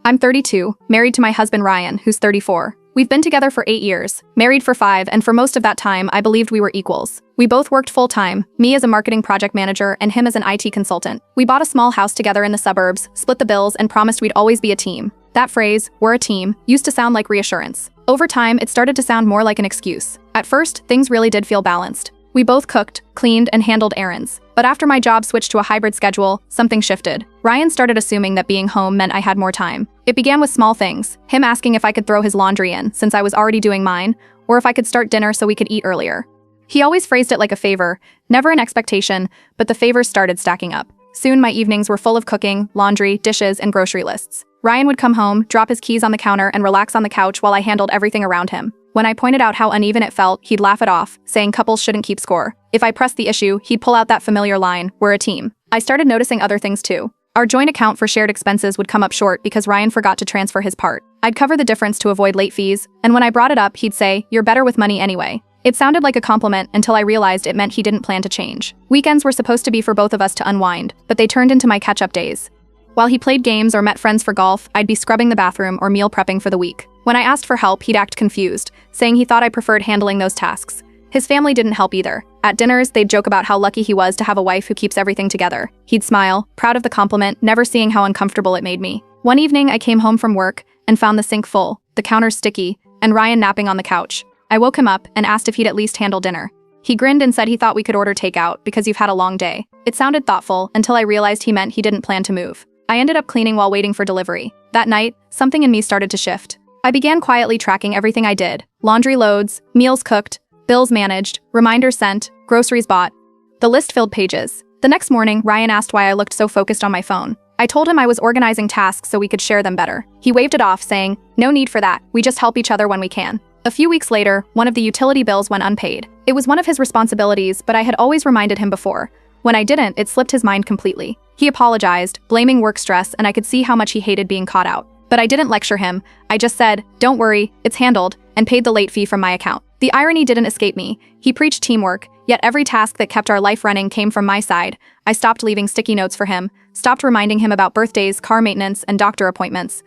I'm 32, married to my husband Ryan, who's 34. We've been together for 8 years, married for 5, and for most of that time, I believed we were equals. We both worked full-time, me as a marketing project manager and him as an IT consultant. We bought a small house together in the suburbs, split the bills, and promised we'd always be a team. That phrase, "we're a team," used to sound like reassurance. Over time, it started to sound more like an excuse. At first, things really did feel balanced. We both cooked, cleaned, and handled errands. But after my job switched to a hybrid schedule, something shifted. Ryan started assuming that being home meant I had more time. It began with small things, him asking if I could throw his laundry in, since I was already doing mine, or if I could start dinner so we could eat earlier. He always phrased it like a favor, never an expectation, but the favors started stacking up. Soon my evenings were full of cooking, laundry, dishes, and grocery lists. Ryan would come home, drop his keys on the counter, and relax on the couch while I handled everything around him. When I pointed out how uneven it felt, he'd laugh it off, saying couples shouldn't keep score. If I pressed the issue, he'd pull out that familiar line, "We're a team." I started noticing other things too. Our joint account for shared expenses would come up short because Ryan forgot to transfer his part. I'd cover the difference to avoid late fees, and when I brought it up, he'd say, "You're better with money anyway." It sounded like a compliment until I realized it meant he didn't plan to change. Weekends were supposed to be for both of us to unwind, but they turned into my catch-up days. While he played games or met friends for golf, I'd be scrubbing the bathroom or meal prepping for the week. When I asked for help, he'd act confused, saying he thought I preferred handling those tasks. His family didn't help either. At dinners, they'd joke about how lucky he was to have a wife who keeps everything together. He'd smile, proud of the compliment, never seeing how uncomfortable it made me. One evening, I came home from work and found the sink full, the counters sticky, and Ryan napping on the couch. I woke him up and asked if he'd at least handle dinner. He grinned and said he thought we could order takeout because you've had a long day. It sounded thoughtful until I realized he meant he didn't plan to move. I ended up cleaning while waiting for delivery. That night, something in me started to shift. I began quietly tracking everything I did. Laundry loads, meals cooked, bills managed, reminders sent, groceries bought. The list filled pages. The next morning, Ryan asked why I looked so focused on my phone. I told him I was organizing tasks so we could share them better. He waved it off, saying, "No need for that, we just help each other when we can." A few weeks later, one of the utility bills went unpaid. It was one of his responsibilities, but I had always reminded him before. When I didn't, it slipped his mind completely. He apologized, blaming work stress, and I could see how much he hated being caught out. But I didn't lecture him. I just said, "Don't worry, it's handled," and paid the late fee from my account. The irony didn't escape me. He preached teamwork, yet every task that kept our life running came from my side. I stopped leaving sticky notes for him, stopped reminding him about birthdays, car maintenance, and doctor appointments.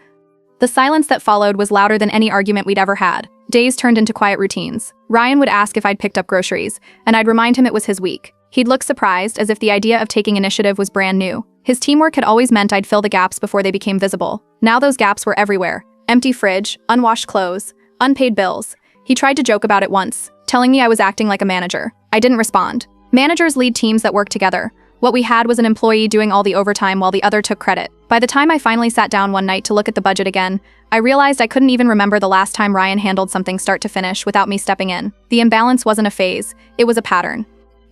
The silence that followed was louder than any argument we'd ever had. Days turned into quiet routines. Ryan would ask if I'd picked up groceries, and I'd remind him it was his week. He'd look surprised, as if the idea of taking initiative was brand new. His teamwork had always meant I'd fill the gaps before they became visible. Now those gaps were everywhere. Empty fridge, unwashed clothes, unpaid bills. He tried to joke about it once, telling me I was acting like a manager. I didn't respond. Managers lead teams that work together. What we had was an employee doing all the overtime while the other took credit. By the time I finally sat down one night to look at the budget again, I realized I couldn't even remember the last time Ryan handled something start to finish without me stepping in. The imbalance wasn't a phase, it was a pattern.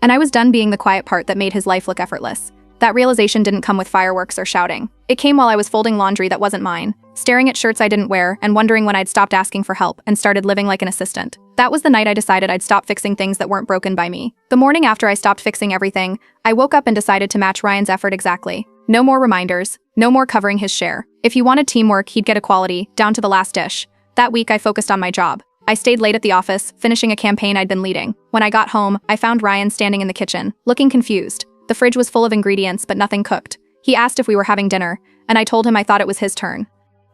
And I was done being the quiet part that made his life look effortless. That realization didn't come with fireworks or shouting. It came while I was folding laundry that wasn't mine, staring at shirts I didn't wear, and wondering when I'd stopped asking for help and started living like an assistant. That was the night I decided I'd stop fixing things that weren't broken by me. The morning after I stopped fixing everything, I woke up and decided to match Ryan's effort exactly. No more reminders, no more covering his share. If he wanted teamwork, he'd get equality, down to the last dish. That week, I focused on my job. I stayed late at the office, finishing a campaign I'd been leading. When I got home, I found Ryan standing in the kitchen, looking confused. The fridge was full of ingredients, but nothing cooked. He asked if we were having dinner, and I told him I thought it was his turn.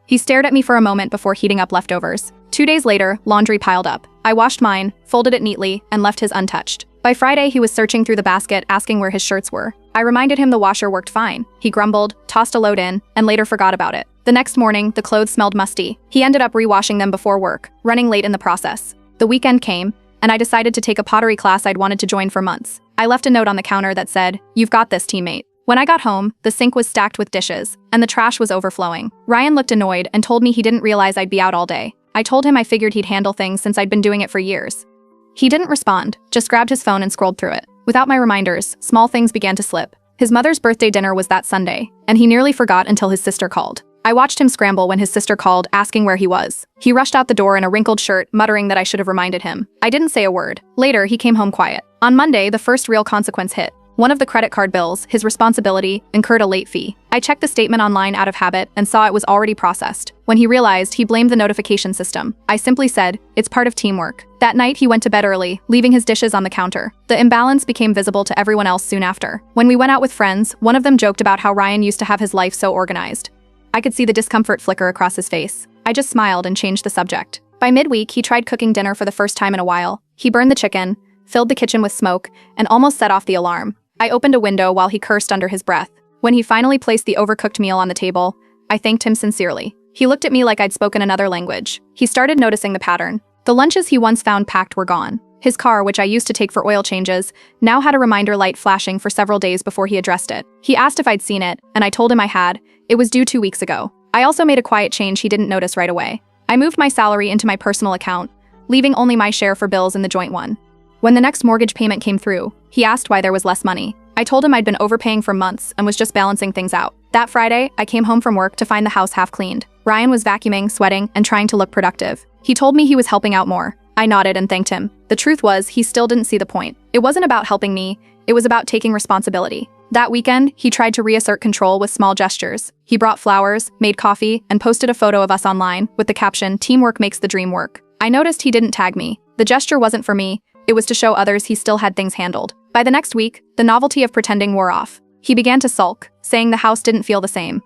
He stared at me for a moment before heating up leftovers. 2 days later, laundry piled up. I washed mine, folded it neatly, and left his untouched. By Friday, he was searching through the basket, asking where his shirts were. I reminded him the washer worked fine. He grumbled, tossed a load in, and later forgot about it. The next morning, the clothes smelled musty. He ended up rewashing them before work, running late in the process. The weekend came, and I decided to take a pottery class I'd wanted to join for months. I left a note on the counter that said, "You've got this, teammate." When I got home, the sink was stacked with dishes, and the trash was overflowing. Ryan looked annoyed and told me he didn't realize I'd be out all day. I told him I figured he'd handle things since I'd been doing it for years. He didn't respond, just grabbed his phone and scrolled through it. Without my reminders, small things began to slip. His mother's birthday dinner was that Sunday, and he nearly forgot until his sister called. I watched him scramble when his sister called, asking where he was. He rushed out the door in a wrinkled shirt, muttering that I should have reminded him. I didn't say a word. Later, he came home quiet. On Monday, the first real consequence hit. One of the credit card bills, his responsibility, incurred a late fee. I checked the statement online out of habit and saw it was already processed. When he realized, he blamed the notification system. I simply said, "It's part of teamwork." That night, he went to bed early, leaving his dishes on the counter. The imbalance became visible to everyone else soon after. When we went out with friends, one of them joked about how Ryan used to have his life so organized. I could see the discomfort flicker across his face. I just smiled and changed the subject. By midweek, he tried cooking dinner for the first time in a while. He burned the chicken, filled the kitchen with smoke, and almost set off the alarm. I opened a window while he cursed under his breath. When he finally placed the overcooked meal on the table, I thanked him sincerely. He looked at me like I'd spoken another language. He started noticing the pattern. The lunches he once found packed were gone. His car, which I used to take for oil changes, now had a reminder light flashing for several days before he addressed it. He asked if I'd seen it, and I told him I had. It was due 2 weeks ago. I also made a quiet change he didn't notice right away. I moved my salary into my personal account, leaving only my share for bills in the joint one. When the next mortgage payment came through, he asked why there was less money. I told him I'd been overpaying for months and was just balancing things out. That Friday, I came home from work to find the house half cleaned. Ryan was vacuuming, sweating, and trying to look productive. He told me he was helping out more. I nodded and thanked him. The truth was, he still didn't see the point. It wasn't about helping me, it was about taking responsibility. That weekend, he tried to reassert control with small gestures. He brought flowers, made coffee, and posted a photo of us online with the caption, "Teamwork makes the dream work." I noticed he didn't tag me. The gesture wasn't for me, it was to show others he still had things handled. By the next week, the novelty of pretending wore off. He began to sulk, saying the house didn't feel the same.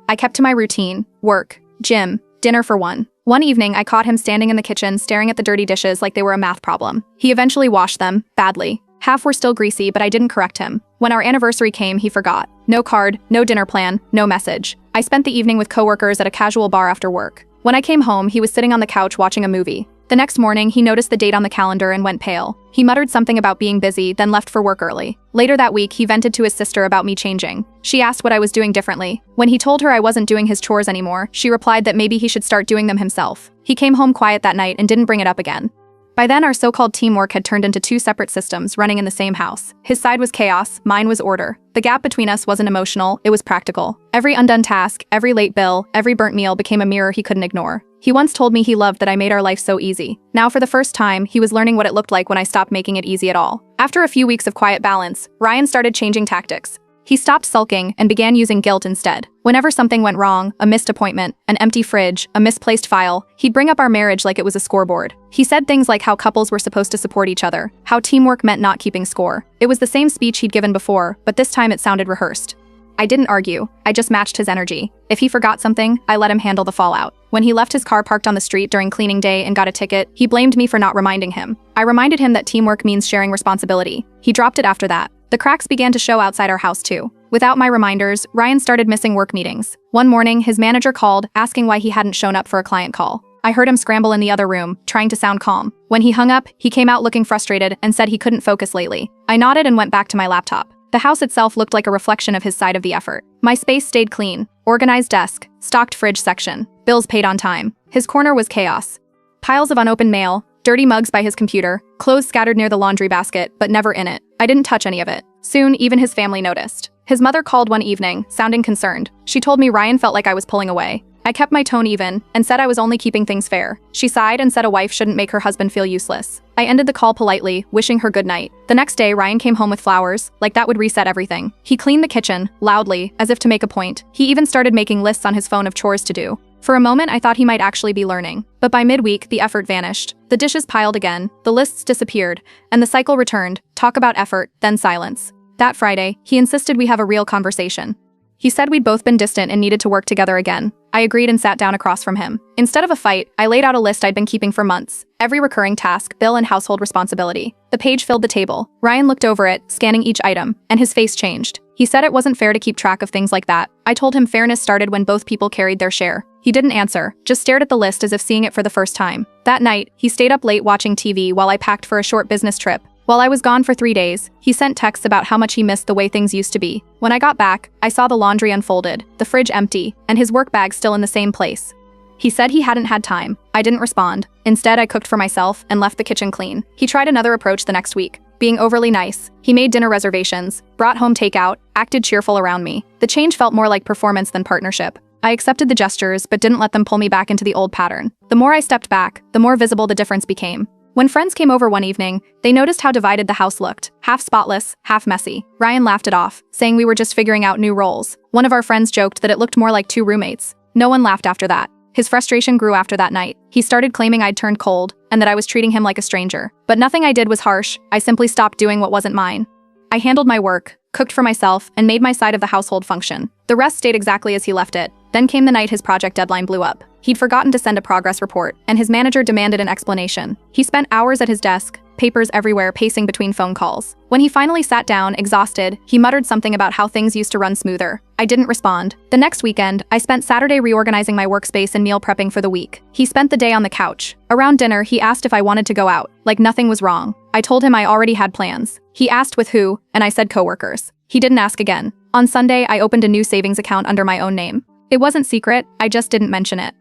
I kept to my routine: work, gym, dinner for one. One evening, I caught him standing in the kitchen staring at the dirty dishes like they were a math problem. He eventually washed them, badly. Half were still greasy, but I didn't correct him. When our anniversary came, he forgot. No card, no dinner plan, no message. I spent the evening with coworkers at a casual bar after work. When I came home, he was sitting on the couch watching a movie. The next morning, he noticed the date on the calendar and went pale. He muttered something about being busy, then left for work early. Later that week, he vented to his sister about me changing. She asked what I was doing differently. When he told her I wasn't doing his chores anymore, she replied that maybe he should start doing them himself. He came home quiet that night and didn't bring it up again. By then, our so-called teamwork had turned into 2 separate systems running in the same house. His side was chaos, mine was order. The gap between us wasn't emotional, it was practical. Every undone task, every late bill, every burnt meal became a mirror he couldn't ignore. He once told me he loved that I made our life so easy. Now, for the first time, he was learning what it looked like when I stopped making it easy at all. After a few weeks of quiet balance, Ryan started changing tactics. He stopped sulking and began using guilt instead. Whenever something went wrong, a missed appointment, an empty fridge, a misplaced file, he'd bring up our marriage like it was a scoreboard. He said things like how couples were supposed to support each other, how teamwork meant not keeping score. It was the same speech he'd given before, but this time it sounded rehearsed. I didn't argue, I just matched his energy. If he forgot something, I let him handle the fallout. When he left his car parked on the street during cleaning day and got a ticket, he blamed me for not reminding him. I reminded him that teamwork means sharing responsibility. He dropped it after that. The cracks began to show outside our house too. Without my reminders, Ryan started missing work meetings. One morning, his manager called, asking why he hadn't shown up for a client call. I heard him scramble in the other room, trying to sound calm. When he hung up, he came out looking frustrated and said he couldn't focus lately. I nodded and went back to my laptop. The house itself looked like a reflection of his side of the effort. My space stayed clean, organized desk, stocked fridge section, bills paid on time. His corner was chaos. Piles of unopened mail, dirty mugs by his computer, clothes scattered near the laundry basket, but never in it. I didn't touch any of it. Soon, even his family noticed. His mother called one evening, sounding concerned. She told me Ryan felt like I was pulling away. I kept my tone even and said I was only keeping things fair. She sighed and said a wife shouldn't make her husband feel useless. I ended the call politely, wishing her good night. The next day, Ryan came home with flowers, like that would reset everything. He cleaned the kitchen, loudly, as if to make a point. He even started making lists on his phone of chores to do. For a moment, I thought he might actually be learning. But by midweek, the effort vanished. The dishes piled again, the lists disappeared, and the cycle returned. Talk about effort, then silence. That Friday, he insisted we have a real conversation. He said we'd both been distant and needed to work together again. I agreed and sat down across from him. Instead of a fight, I laid out a list I'd been keeping for months. Every recurring task, bill, and household responsibility. The page filled the table. Ryan looked over it, scanning each item, and his face changed. He said it wasn't fair to keep track of things like that. I told him fairness started when both people carried their share. He didn't answer, just stared at the list as if seeing it for the first time. That night, he stayed up late watching TV while I packed for a short business trip. While I was gone for 3 days, he sent texts about how much he missed the way things used to be. When I got back, I saw the laundry unfolded, the fridge empty, and his work bag still in the same place. He said he hadn't had time. I didn't respond. Instead, I cooked for myself and left the kitchen clean. He tried another approach the next week, being overly nice. He made dinner reservations, brought home takeout, acted cheerful around me. The change felt more like performance than partnership. I accepted the gestures, but didn't let them pull me back into the old pattern. The more I stepped back, the more visible the difference became. When friends came over one evening, they noticed how divided the house looked, half spotless, half messy. Ryan laughed it off, saying we were just figuring out new roles. One of our friends joked that it looked more like 2 roommates. No one laughed after that. His frustration grew after that night. He started claiming I'd turned cold, and that I was treating him like a stranger. But nothing I did was harsh. I simply stopped doing what wasn't mine. I handled my work, cooked for myself, and made my side of the household function. The rest stayed exactly as he left it. Then came the night his project deadline blew up. He'd forgotten to send a progress report, and his manager demanded an explanation. He spent hours at his desk, papers everywhere, pacing between phone calls. When he finally sat down, exhausted, he muttered something about how things used to run smoother. I didn't respond. The next weekend, I spent Saturday reorganizing my workspace and meal prepping for the week. He spent the day on the couch. Around dinner, he asked if I wanted to go out, like nothing was wrong. I told him I already had plans. He asked with who, and I said coworkers. He didn't ask again. On Sunday, I opened a new savings account under my own name. It wasn't secret, I just didn't mention it.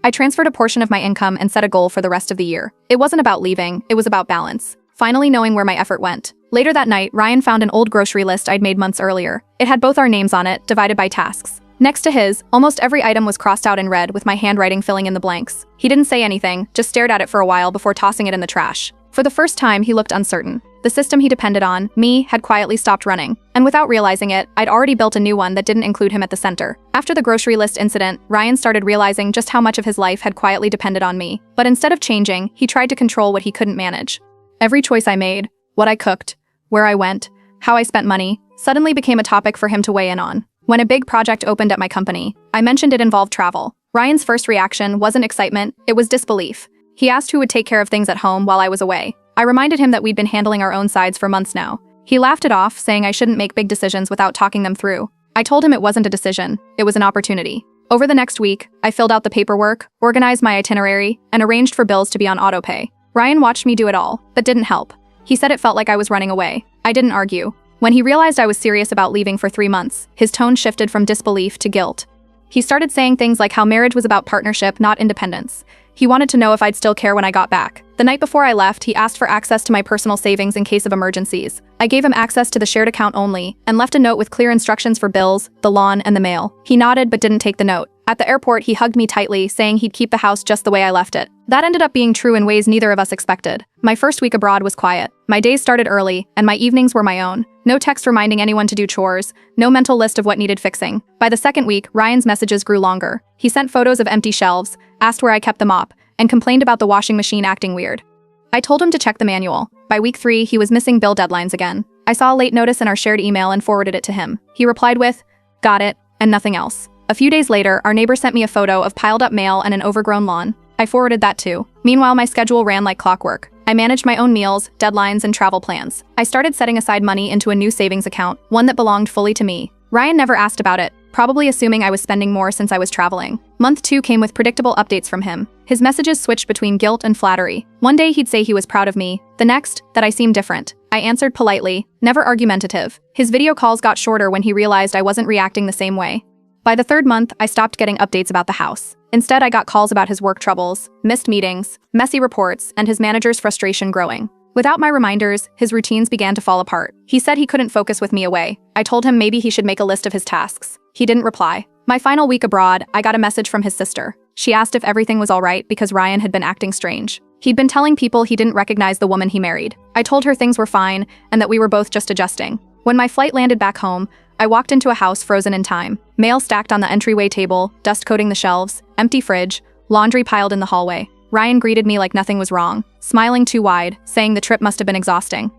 I transferred a portion of my income and set a goal for the rest of the year. It wasn't about leaving, it was about balance. Finally knowing where my effort went. Later that night, Ryan found an old grocery list I'd made months earlier. It had both our names on it, divided by tasks. Next to his, almost every item was crossed out in red with my handwriting filling in the blanks. He didn't say anything, just stared at it for a while before tossing it in the trash. For the first time, he looked uncertain. The system he depended on, me, had quietly stopped running. And without realizing it, I'd already built a new one that didn't include him at the center. After the grocery list incident, Ryan started realizing just how much of his life had quietly depended on me. But instead of changing, he tried to control what he couldn't manage. Every choice I made, what I cooked, where I went, how I spent money, suddenly became a topic for him to weigh in on. When a big project opened at my company, I mentioned it involved travel. Ryan's first reaction wasn't excitement, it was disbelief. He asked who would take care of things at home while I was away. I reminded him that we'd been handling our own sides for months now. He laughed it off, saying I shouldn't make big decisions without talking them through. I told him it wasn't a decision, it was an opportunity. Over the next week, I filled out the paperwork, organized my itinerary, and arranged for bills to be on autopay. Ryan watched me do it all, but didn't help. He said it felt like I was running away. I didn't argue. When he realized I was serious about leaving for 3 months, his tone shifted from disbelief to guilt. He started saying things like how marriage was about partnership, not independence. He wanted to know if I'd still care when I got back. The night before I left, he asked for access to my personal savings in case of emergencies. I gave him access to the shared account only, and left a note with clear instructions for bills, the lawn, and the mail. He nodded but didn't take the note. At the airport, he hugged me tightly, saying he'd keep the house just the way I left it. That ended up being true in ways neither of us expected. My first week abroad was quiet. My days started early, and my evenings were my own. No text reminding anyone to do chores, no mental list of what needed fixing. By the second week, Ryan's messages grew longer. He sent photos of empty shelves, asked where I kept the mop, and complained about the washing machine acting weird. I told him to check the manual. By week 3, he was missing bill deadlines again. I saw a late notice in our shared email and forwarded it to him. He replied with, "Got it," and nothing else. A few days later, our neighbor sent me a photo of piled up mail and an overgrown lawn. I forwarded that too. Meanwhile, my schedule ran like clockwork. I managed my own meals, deadlines, and travel plans. I started setting aside money into a new savings account, one that belonged fully to me. Ryan never asked about it, probably assuming I was spending more since I was traveling. Month 2 came with predictable updates from him. His messages switched between guilt and flattery. One day he'd say he was proud of me, the next, that I seemed different. I answered politely, never argumentative. His video calls got shorter when he realized I wasn't reacting the same way. By the 3rd month, I stopped getting updates about the house. Instead, I got calls about his work troubles, missed meetings, messy reports, and his manager's frustration growing. Without my reminders, his routines began to fall apart. He said he couldn't focus with me away. I told him maybe he should make a list of his tasks. He didn't reply. My final week abroad, I got a message from his sister. She asked if everything was all right because Ryan had been acting strange. He'd been telling people he didn't recognize the woman he married. I told her things were fine and that we were both just adjusting. When my flight landed back home, I walked into a house frozen in time. Mail stacked on the entryway table, dust coating the shelves, empty fridge, laundry piled in the hallway. Ryan greeted me like nothing was wrong, smiling too wide, saying the trip must have been exhausting.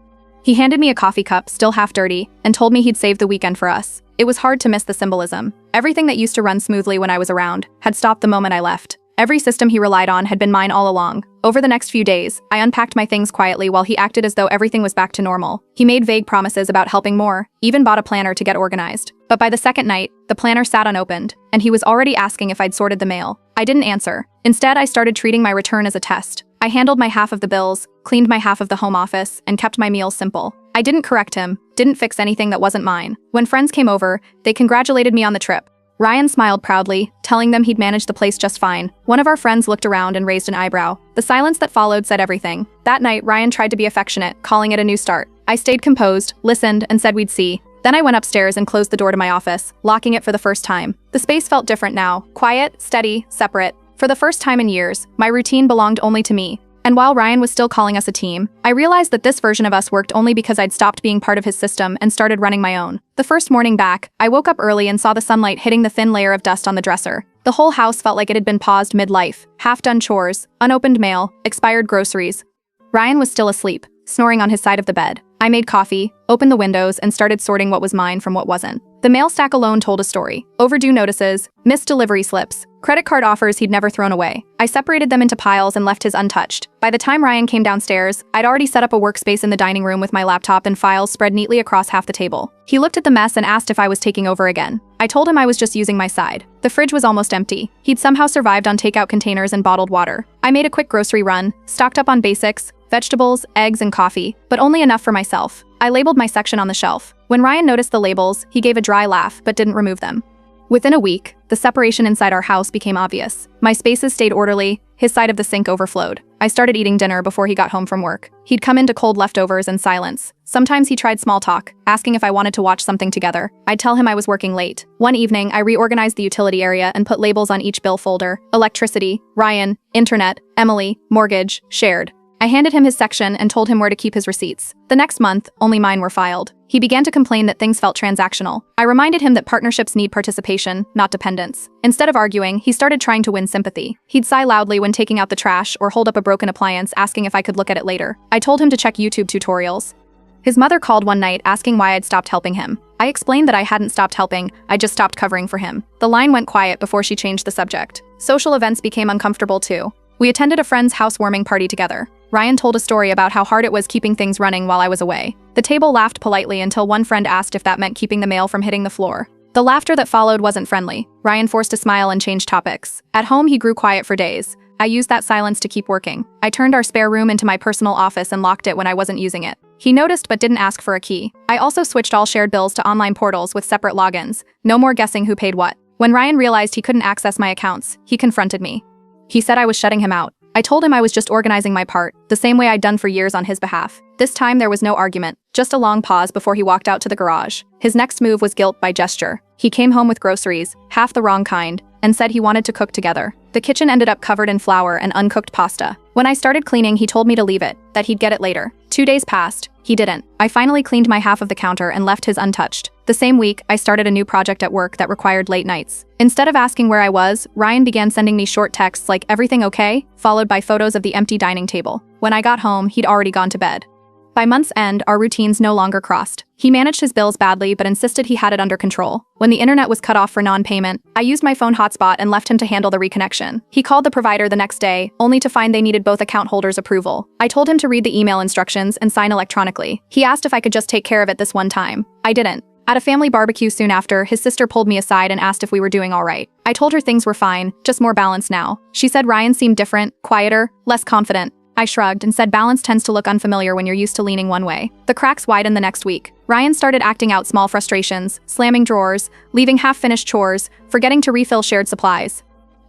He handed me a coffee cup, still half dirty, and told me he'd saved the weekend for us. It was hard to miss the symbolism. Everything that used to run smoothly when I was around had stopped the moment I left. Every system he relied on had been mine all along. Over the next few days, I unpacked my things quietly while he acted as though everything was back to normal. He made vague promises about helping more, even bought a planner to get organized. But by the second night, the planner sat unopened, and he was already asking if I'd sorted the mail. I didn't answer. Instead, I started treating my return as a test. I handled my half of the bills, cleaned my half of the home office, and kept my meals simple. I didn't correct him, didn't fix anything that wasn't mine. When friends came over, they congratulated me on the trip. Ryan smiled proudly, telling them he'd managed the place just fine. One of our friends looked around and raised an eyebrow. The silence that followed said everything. That night, Ryan tried to be affectionate, calling it a new start. I stayed composed, listened, and said we'd see. Then I went upstairs and closed the door to my office, locking it for the first time. The space felt different now, quiet, steady, separate. For the first time in years, my routine belonged only to me. And while Ryan was still calling us a team, I realized that this version of us worked only because I'd stopped being part of his system and started running my own. The first morning back, I woke up early and saw the sunlight hitting the thin layer of dust on the dresser. The whole house felt like it had been paused mid-life. Half-done chores, unopened mail, expired groceries. Ryan was still asleep, snoring on his side of the bed. I made coffee, opened the windows, and started sorting what was mine from what wasn't. The mail stack alone told a story. Overdue notices, missed delivery slips, credit card offers he'd never thrown away. I separated them into piles and left his untouched. By the time Ryan came downstairs, I'd already set up a workspace in the dining room with my laptop and files spread neatly across half the table. He looked at the mess and asked if I was taking over again. I told him I was just using my side. The fridge was almost empty. He'd somehow survived on takeout containers and bottled water. I made a quick grocery run, stocked up on basics, vegetables, eggs, and coffee, but only enough for myself. I labeled my section on the shelf. When Ryan noticed the labels, he gave a dry laugh but didn't remove them. Within a week, the separation inside our house became obvious. My spaces stayed orderly, his side of the sink overflowed. I started eating dinner before he got home from work. He'd come into cold leftovers and silence. Sometimes he tried small talk, asking if I wanted to watch something together. I'd tell him I was working late. One evening, I reorganized the utility area and put labels on each bill folder: electricity, Ryan, internet, Emily, mortgage, shared. I handed him his section and told him where to keep his receipts. The next month, only mine were filed. He began to complain that things felt transactional. I reminded him that partnerships need participation, not dependence. Instead of arguing, he started trying to win sympathy. He'd sigh loudly when taking out the trash or hold up a broken appliance asking if I could look at it later. I told him to check YouTube tutorials. His mother called one night asking why I'd stopped helping him. I explained that I hadn't stopped helping, I just stopped covering for him. The line went quiet before she changed the subject. Social events became uncomfortable too. We attended a friend's housewarming party together. Ryan told a story about how hard it was keeping things running while I was away. The table laughed politely until one friend asked if that meant keeping the mail from hitting the floor. The laughter that followed wasn't friendly. Ryan forced a smile and changed topics. At home, he grew quiet for days. I used that silence to keep working. I turned our spare room into my personal office and locked it when I wasn't using it. He noticed but didn't ask for a key. I also switched all shared bills to online portals with separate logins. No more guessing who paid what. When Ryan realized he couldn't access my accounts, he confronted me. He said I was shutting him out. I told him I was just organizing my part, the same way I'd done for years on his behalf. This time there was no argument, just a long pause before he walked out to the garage. His next move was guilt by gesture. He came home with groceries, half the wrong kind, and said he wanted to cook together. The kitchen ended up covered in flour and uncooked pasta. When I started cleaning, he told me to leave it, that he'd get it later. 2 days passed. He didn't. I finally cleaned my half of the counter and left his untouched. The same week, I started a new project at work that required late nights. Instead of asking where I was, Ryan began sending me short texts like "everything okay?" followed by photos of the empty dining table. When I got home, he'd already gone to bed. By month's end, our routines no longer crossed. He managed his bills badly but insisted he had it under control. When the internet was cut off for non-payment, I used my phone hotspot and left him to handle the reconnection. He called the provider the next day, only to find they needed both account holders' approval. I told him to read the email instructions and sign electronically. He asked if I could just take care of it this one time. I didn't. At a family barbecue soon after, his sister pulled me aside and asked if we were doing all right. I told her things were fine, just more balanced now. She said Ryan seemed different, quieter, less confident. I shrugged and said balance tends to look unfamiliar when you're used to leaning one way. The cracks widened the next week. Ryan started acting out small frustrations, slamming drawers, leaving half-finished chores, forgetting to refill shared supplies.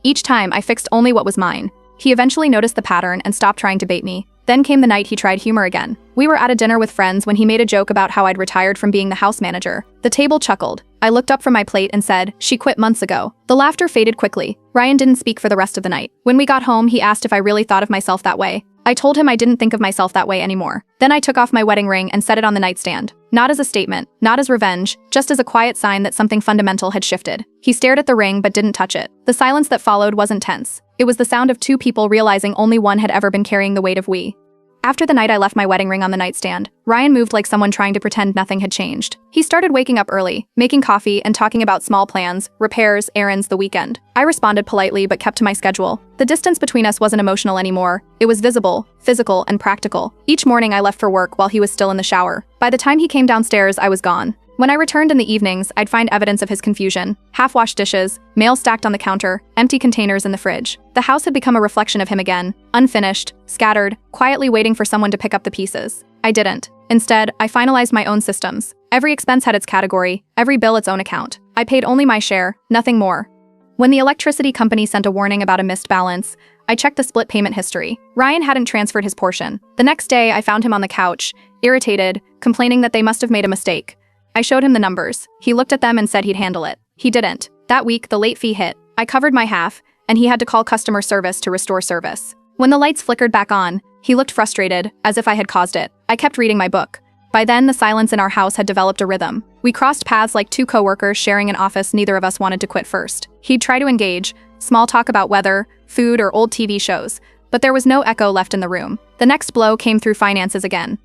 Each time, I fixed only what was mine. He eventually noticed the pattern and stopped trying to bait me. Then came the night he tried humor again. We were at a dinner with friends when he made a joke about how I'd retired from being the house manager. The table chuckled. I looked up from my plate and said, "She quit months ago." The laughter faded quickly. Ryan didn't speak for the rest of the night. When we got home, he asked if I really thought of myself that way. I told him I didn't think of myself that way anymore. Then I took off my wedding ring and set it on the nightstand. Not as a statement, not as revenge, just as a quiet sign that something fundamental had shifted. He stared at the ring but didn't touch it. The silence that followed wasn't tense. It was the sound of two people realizing only one had ever been carrying the weight of we. After the night I left my wedding ring on the nightstand, Ryan moved like someone trying to pretend nothing had changed. He started waking up early, making coffee and talking about small plans, repairs, errands, the weekend. I responded politely but kept to my schedule. The distance between us wasn't emotional anymore. It was visible, physical, and practical. Each morning I left for work while he was still in the shower. By the time he came downstairs, I was gone. When I returned in the evenings, I'd find evidence of his confusion. Half-washed dishes, mail stacked on the counter, empty containers in the fridge. The house had become a reflection of him again, unfinished, scattered, quietly waiting for someone to pick up the pieces. I didn't. Instead, I finalized my own systems. Every expense had its category, every bill its own account. I paid only my share, nothing more. When the electricity company sent a warning about a missed balance, I checked the split payment history. Ryan hadn't transferred his portion. The next day, I found him on the couch, irritated, complaining that they must have made a mistake. I showed him the numbers. He looked at them and said he'd handle it. He didn't. That week, the late fee hit. I covered my half, and he had to call customer service to restore service. When the lights flickered back on, he looked frustrated, as if I had caused it. I kept reading my book. By then, the silence in our house had developed a rhythm. We crossed paths like two coworkers sharing an office neither of us wanted to quit first. He'd try to engage, small talk about weather, food, or old TV shows, but there was no echo left in the room. The next blow came through finances again.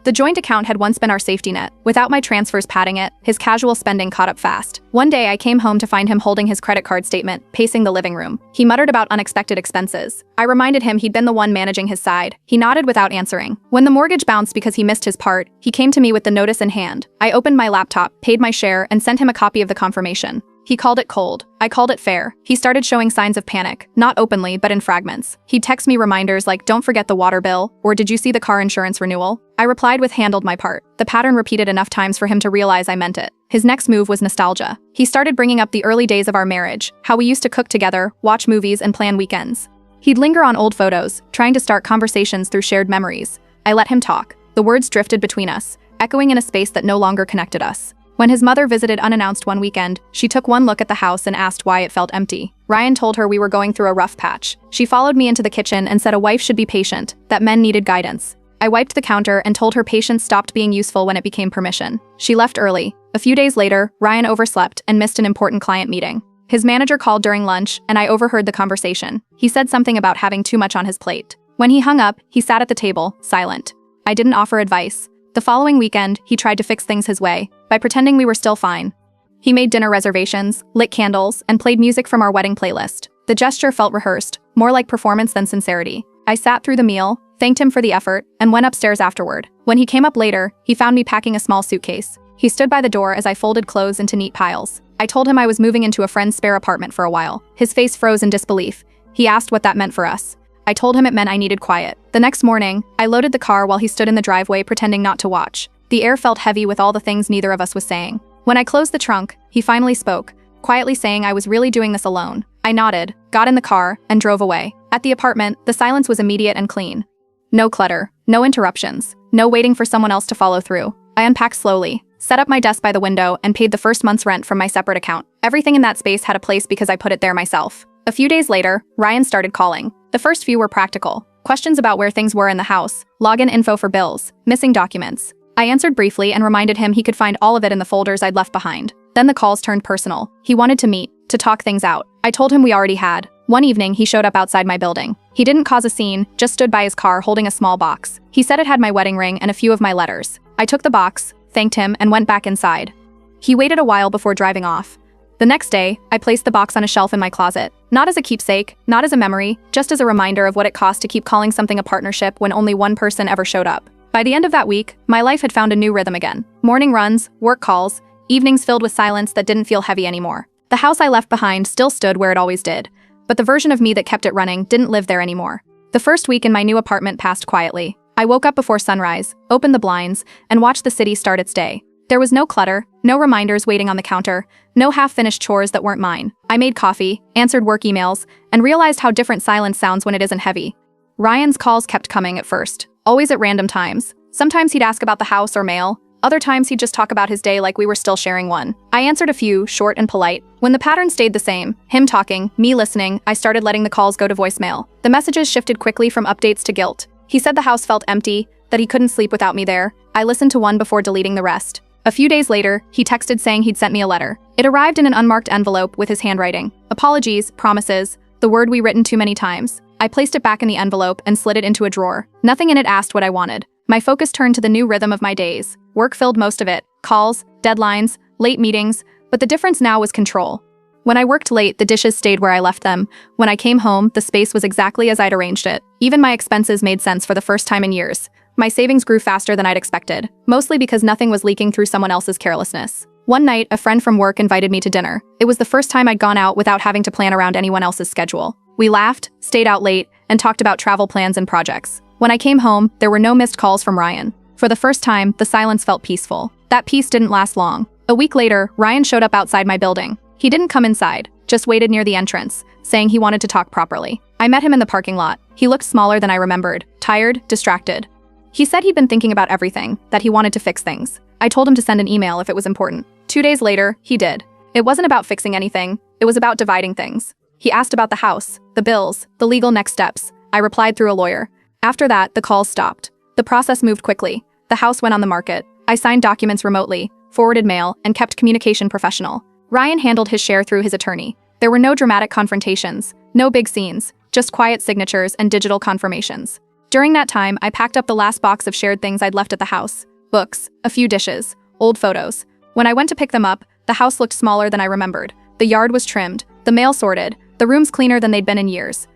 The joint account had once been our safety net. Without my transfers padding it, his casual spending caught up fast. One day I came home to find him holding his credit card statement, pacing the living room. He muttered about unexpected expenses. I reminded him he'd been the one managing his side. He nodded without answering. When the mortgage bounced because he missed his part, he came to me with the notice in hand. I opened my laptop, paid my share, and sent him a copy of the confirmation. He called it cold. I called it fair. He started showing signs of panic, not openly, but in fragments. He'd text me reminders like, "Don't forget the water bill," or "Did you see the car insurance renewal?" I replied with "Handled my part." The pattern repeated enough times for him to realize I meant it. His next move was nostalgia. He started bringing up the early days of our marriage, how we used to cook together, watch movies, and plan weekends. He'd linger on old photos, trying to start conversations through shared memories. I let him talk. The words drifted between us, echoing in a space that no longer connected us. When his mother visited unannounced one weekend, she took one look at the house and asked why it felt empty. Ryan told her we were going through a rough patch. She followed me into the kitchen and said a wife should be patient, that men needed guidance. I wiped the counter and told her patience stopped being useful when it became permission. She left early. A few days later, Ryan overslept and missed an important client meeting. His manager called during lunch, and I overheard the conversation. He said something about having too much on his plate. When he hung up, he sat at the table, silent. I didn't offer advice. The following weekend, he tried to fix things his way, by pretending we were still fine. He made dinner reservations, lit candles, and played music from our wedding playlist. The gesture felt rehearsed, more like performance than sincerity. I sat through the meal, thanked him for the effort, and went upstairs afterward. When he came up later, he found me packing a small suitcase. He stood by the door as I folded clothes into neat piles. I told him I was moving into a friend's spare apartment for a while. His face froze in disbelief. He asked what that meant for us. I told him it meant I needed quiet. The next morning, I loaded the car while he stood in the driveway pretending not to watch. The air felt heavy with all the things neither of us was saying. When I closed the trunk, he finally spoke, quietly saying I was really doing this alone. I nodded, got in the car, and drove away. At the apartment, the silence was immediate and clean. No clutter, no interruptions, no waiting for someone else to follow through. I unpacked slowly, set up my desk by the window, and paid the first month's rent from my separate account. Everything in that space had a place because I put it there myself. A few days later, Ryan started calling. The first few were practical. Questions about where things were in the house, login info for bills, missing documents. I answered briefly and reminded him he could find all of it in the folders I'd left behind. Then the calls turned personal. He wanted to meet, to talk things out. I told him we already had. One evening, he showed up outside my building. He didn't cause a scene, just stood by his car holding a small box. He said it had my wedding ring and a few of my letters. I took the box, thanked him, and went back inside. He waited a while before driving off. The next day, I placed the box on a shelf in my closet. Not as a keepsake, not as a memory, just as a reminder of what it cost to keep calling something a partnership when only one person ever showed up. By the end of that week, my life had found a new rhythm again. Morning runs, work calls, evenings filled with silence that didn't feel heavy anymore. The house I left behind still stood where it always did, but the version of me that kept it running didn't live there anymore. The first week in my new apartment passed quietly. I woke up before sunrise, opened the blinds, and watched the city start its day. There was no clutter, no reminders waiting on the counter, no half-finished chores that weren't mine. I made coffee, answered work emails, and realized how different silence sounds when it isn't heavy. Ryan's calls kept coming at first, always at random times. Sometimes he'd ask about the house or mail. Other times he'd just talk about his day like we were still sharing one. I answered a few, short and polite. When the pattern stayed the same, him talking, me listening, I started letting the calls go to voicemail. The messages shifted quickly from updates to guilt. He said the house felt empty, that he couldn't sleep without me there. I listened to one before deleting the rest. A few days later, he texted saying he'd sent me a letter. It arrived in an unmarked envelope with his handwriting. Apologies, promises, the word we written too many times. I placed it back in the envelope and slid it into a drawer. Nothing in it asked what I wanted. My focus turned to the new rhythm of my days. Work filled most of it. Calls, deadlines, late meetings, but the difference now was control. When I worked late, the dishes stayed where I left them. When I came home, the space was exactly as I'd arranged it. Even my expenses made sense for the first time in years. My savings grew faster than I'd expected, mostly because nothing was leaking through someone else's carelessness. One night, a friend from work invited me to dinner. It was the first time I'd gone out without having to plan around anyone else's schedule. We laughed, stayed out late, and talked about travel plans and projects. When I came home, there were no missed calls from Ryan. For the first time, the silence felt peaceful. That peace didn't last long. A week later, Ryan showed up outside my building. He didn't come inside, just waited near the entrance, saying he wanted to talk properly. I met him in the parking lot. He looked smaller than I remembered, tired, distracted. He said he'd been thinking about everything, that he wanted to fix things. I told him to send an email if it was important. 2 days later, he did. It wasn't about fixing anything, it was about dividing things. He asked about the house, the bills, the legal next steps. I replied through a lawyer. After that, the calls stopped. The process moved quickly. The house went on the market. I signed documents remotely, forwarded mail, and kept communication professional. Ryan handled his share through his attorney. There were no dramatic confrontations, no big scenes, just quiet signatures and digital confirmations. During that time, I packed up the last box of shared things I'd left at the house: books, a few dishes, old photos. When I went to pick them up, the house looked smaller than I remembered. The yard was trimmed, the mail sorted, the rooms cleaner than they'd been in years.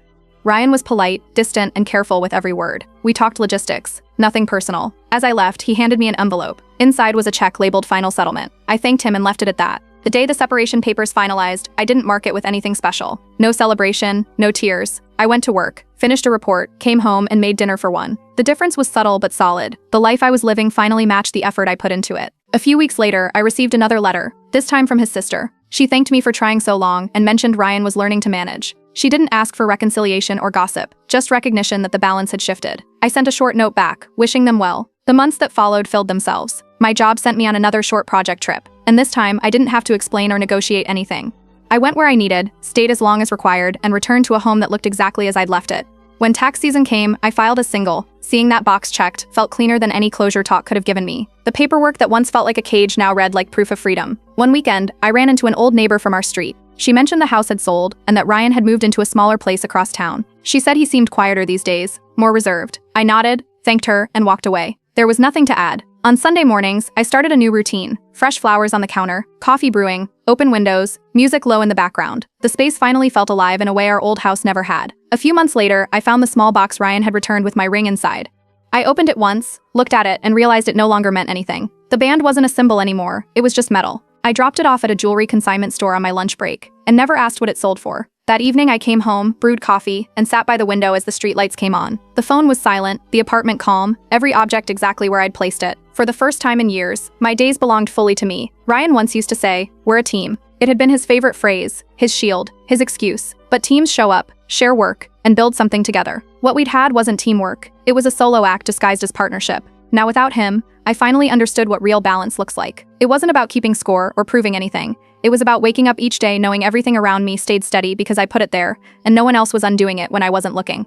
Ryan was polite, distant, and careful with every word. We talked logistics, nothing personal. As I left, he handed me an envelope. Inside was a check labeled final settlement. I thanked him and left it at that. The day the separation papers finalized, I didn't mark it with anything special. No celebration, no tears. I went to work, finished a report, came home, and made dinner for one. The difference was subtle but solid. The life I was living finally matched the effort I put into it. A few weeks later, I received another letter, this time from his sister. She thanked me for trying so long and mentioned Ryan was learning to manage. She didn't ask for reconciliation or gossip, just recognition that the balance had shifted. I sent a short note back, wishing them well. The months that followed filled themselves. My job sent me on another short project trip, and this time I didn't have to explain or negotiate anything. I went where I needed, stayed as long as required, and returned to a home that looked exactly as I'd left it. When tax season came, I filed as single. Seeing that box checked felt cleaner than any closure talk could have given me. The paperwork that once felt like a cage now read like proof of freedom. One weekend, I ran into an old neighbor from our street. She mentioned the house had sold and that Ryan had moved into a smaller place across town. She said he seemed quieter these days, more reserved. I nodded, thanked her, and walked away. There was nothing to add. On Sunday mornings, I started a new routine. Fresh flowers on the counter, coffee brewing, open windows, music low in the background. The space finally felt alive in a way our old house never had. A few months later, I found the small box Ryan had returned with my ring inside. I opened it once, looked at it, and realized it no longer meant anything. The band wasn't a symbol anymore, it was just metal. I dropped it off at a jewelry consignment store on my lunch break, and never asked what it sold for. That evening I came home, brewed coffee, and sat by the window as the streetlights came on. The phone was silent, the apartment calm, every object exactly where I'd placed it. For the first time in years, my days belonged fully to me. Ryan once used to say, "We're a team." It had been his favorite phrase, his shield, his excuse. But teams show up, share work, and build something together. What we'd had wasn't teamwork. It was a solo act disguised as partnership. Now without him, I finally understood what real balance looks like. It wasn't about keeping score or proving anything. It was about waking up each day knowing everything around me stayed steady because I put it there, and no one else was undoing it when I wasn't looking.